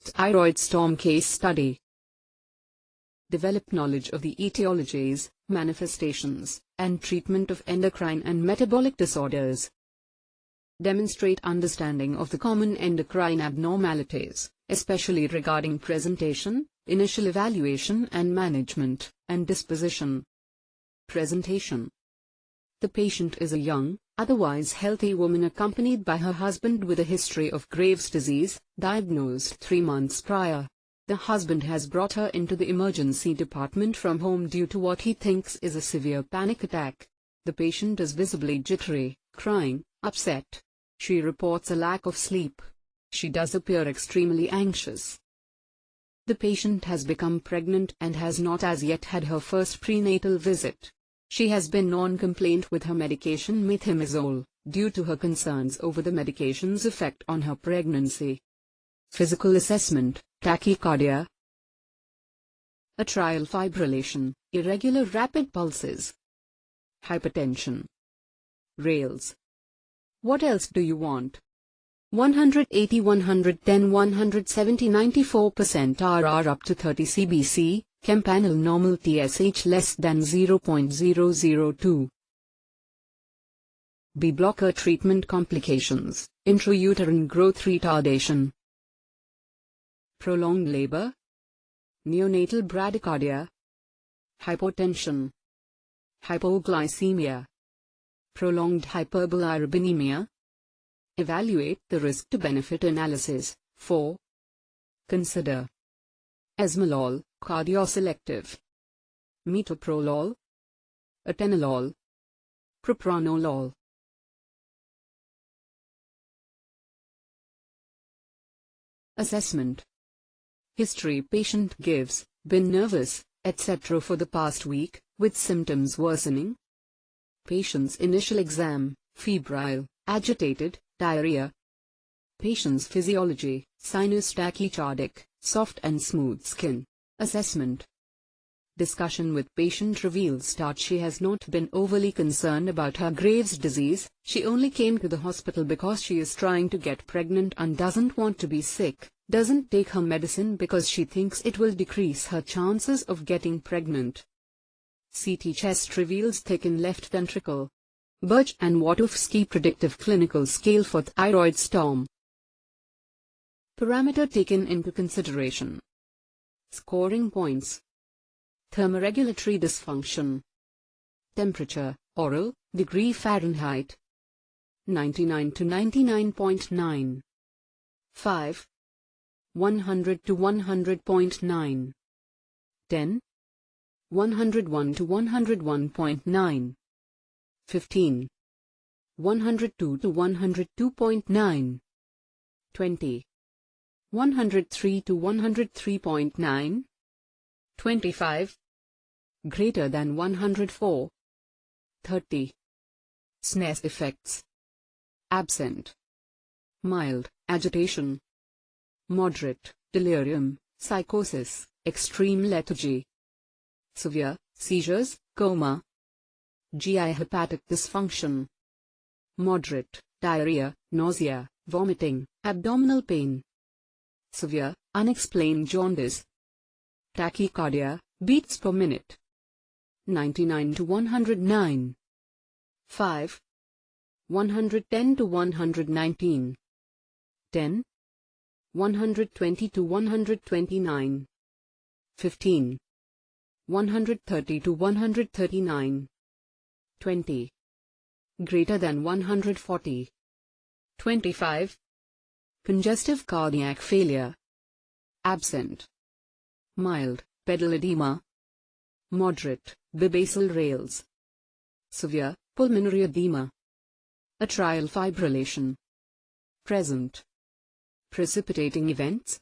Thyroid Storm Case Study. Develop knowledge of the etiologies, manifestations, and treatment of endocrine and metabolic disorders. Demonstrate understanding of the common endocrine abnormalities, especially regarding presentation, initial evaluation and management, and disposition. Presentation. The patient is a young, otherwise healthy woman accompanied by her husband with a history of Graves' disease, diagnosed 3 months prior. The husband has brought her into the emergency department from home due to what he thinks is a severe panic attack. The patient is visibly jittery, crying, upset. She reports a lack of sleep. She does appear extremely anxious. The patient has become pregnant and has not as yet had her first prenatal visit. She has been non-compliant with her medication methimazole, due to her concerns over the medication's effect on her pregnancy. Physical assessment, tachycardia, atrial fibrillation, irregular rapid pulses, hypertension. Rails. What else do you want? 180, 110, 170, 94% RR up to 30 cbc, Campanile normal TSH less than 0.002. B blocker treatment complications, intrauterine growth retardation, prolonged labor, neonatal bradycardia, hypotension, hypoglycemia, prolonged hyperbilirubinemia. Evaluate the risk-to-benefit analysis. 4. Consider esmolol, cardioselective, metoprolol, atenolol, propranolol. Assessment. History: patient gives, been nervous, etc. for the past week, with symptoms worsening. Patient's initial exam: febrile, agitated, diarrhea. Patient's physiology: sinus tachycardic, soft and smooth skin. Assessment. Discussion with patient reveals that she has not been overly concerned about her Graves' disease. She only came to the hospital because she is trying to get pregnant and doesn't want to be sick, doesn't take her medicine because she thinks it will decrease her chances of getting pregnant. CT chest reveals thickened left ventricle. Birch and Watofsky Predictive Clinical Scale for Thyroid Storm. Parameter taken into consideration. Scoring points. Thermoregulatory dysfunction. Temperature, oral, degree Fahrenheit. 99 to 99.9. 5. 100 to 100.9. 10. 101 to 101.9. 15. 102 to 102.9. 20. 103 to 103.9. 25. Greater than 104. 30. SNES effects. Absent. Mild, agitation. Moderate, delirium, psychosis, extreme lethargy. Severe, seizures, coma. GI hepatic dysfunction. Moderate, diarrhea, nausea, vomiting, abdominal pain. Severe, unexplained jaundice. Tachycardia, beats per minute. 99 to 109. 5. 110 to 119. 10. 120 to 129. 15. 130 to 139. 20. Greater than 140. 25. Congestive cardiac failure. Absent. Mild, pedal edema. Moderate, bibasal rales. Severe, pulmonary edema. Atrial fibrillation. Present. Precipitating events.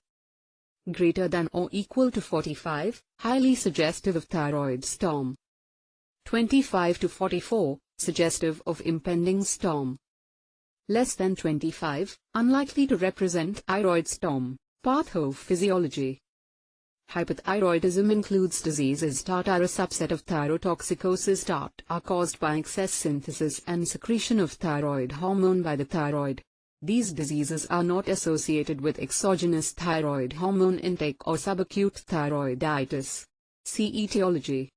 Greater than or equal to 45, highly suggestive of thyroid storm. 25 to 44, suggestive of impending storm. Less than 25, unlikely to represent thyroid storm. Pathophysiology. Hypothyroidism includes diseases that are a subset of thyrotoxicosis that are caused by excess synthesis and secretion of thyroid hormone by the thyroid. These diseases are not associated with exogenous thyroid hormone intake or subacute thyroiditis. See etiology.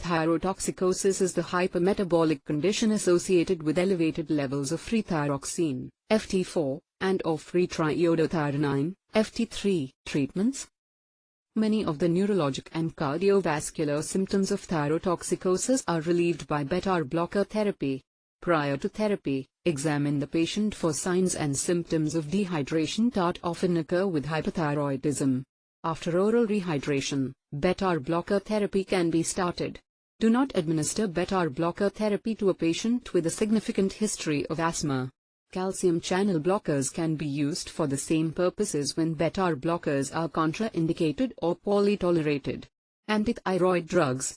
Thyrotoxicosis is the hypermetabolic condition associated with elevated levels of free thyroxine, FT4, and of free triiodothyronine, FT3. Treatments. Many of the neurologic and cardiovascular symptoms of thyrotoxicosis are relieved by beta blocker therapy. Prior to therapy, examine the patient for signs and symptoms of dehydration that often occur with hypothyroidism. After oral rehydration, beta blocker therapy can be started. Do not administer beta blocker therapy to a patient with a significant history of asthma. Calcium channel blockers can be used for the same purposes when beta blockers are contraindicated or poorly tolerated. Antithyroid drugs.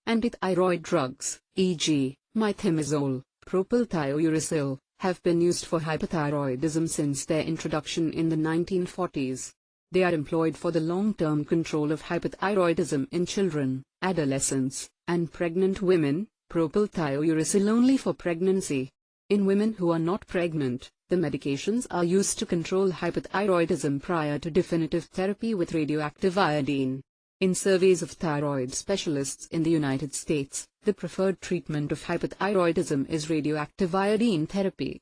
Antithyroid drugs, e.g., methimazole, propylthiouracil, have been used for hypothyroidism since their introduction in the 1940s. They are employed for the long-term control of hypothyroidism in children, adolescents, and pregnant women, propylthiouracil only for pregnancy. In women who are not pregnant, the medications are used to control hypothyroidism prior to definitive therapy with radioactive iodine. In surveys of thyroid specialists in the United States, the preferred treatment of hypothyroidism is radioactive iodine therapy.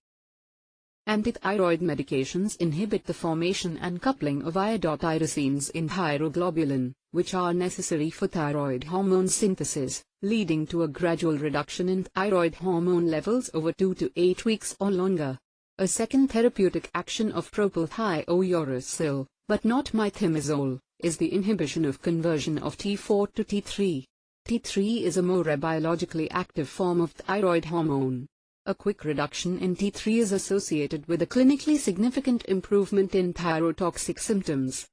Antithyroid medications inhibit the formation and coupling of iodotyrosines in thyroglobulin, which are necessary for thyroid hormone synthesis, leading to a gradual reduction in thyroid hormone levels over 2 to 8 weeks or longer. A second therapeutic action of propylthiouracil, but not methimazole, is the inhibition of conversion of T4 to T3. T3 is a more biologically active form of thyroid hormone. A quick reduction in T3 is associated with a clinically significant improvement in thyrotoxic symptoms.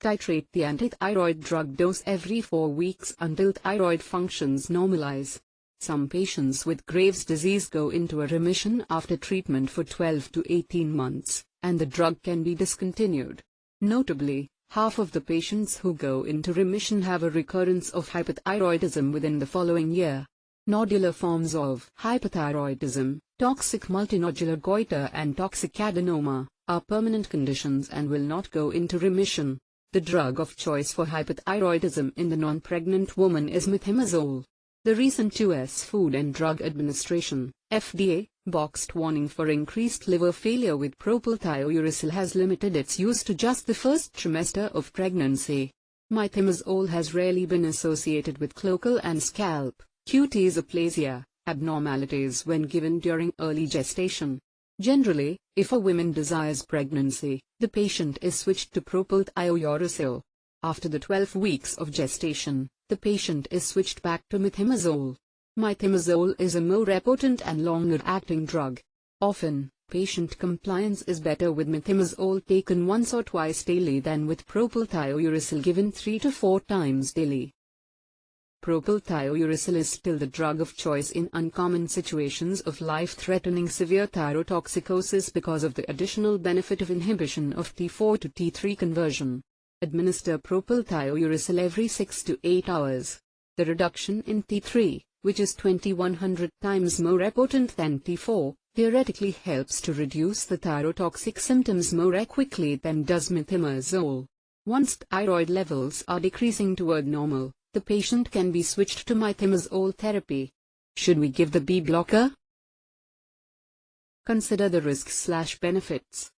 Titrate the antithyroid drug dose every 4 weeks until thyroid functions normalize. Some patients with Graves' disease go into a remission after treatment for 12 to 18 months, and the drug can be discontinued. Notably, half of the patients who go into remission have a recurrence of hypothyroidism within the following year. Nodular forms of hypothyroidism, toxic multinodular goiter and toxic adenoma, are permanent conditions and will not go into remission. The drug of choice for hypothyroidism in the non-pregnant woman is methimazole. The recent U.S. Food and Drug Administration, FDA, boxed warning for increased liver failure with propylthiouracil has limited its use to just the first trimester of pregnancy. Methimazole has rarely been associated with cloacal and scalp cutis aplasia abnormalities when given during early gestation. Generally, if a woman desires pregnancy, the patient is switched to propylthiouracil. After the 12 weeks of gestation, the patient is switched back to methimazole. Methimazole is a more potent and longer-acting drug. Often, patient compliance is better with methimazole taken once or twice daily than with propylthiouracil given 3 to 4 times daily. Propylthiouracil is still the drug of choice in uncommon situations of life-threatening severe thyrotoxicosis because of the additional benefit of inhibition of T4 to T3 conversion. Administer propylthiouracil every 6 to 8 hours. The reduction in T3, which is 2100 times more potent than T4, theoretically helps to reduce the thyrotoxic symptoms more quickly than does methimazole. Once thyroid levels are decreasing toward normal, the patient can be switched to methimazole therapy. Should we give the B blocker? Consider the risks/benefits.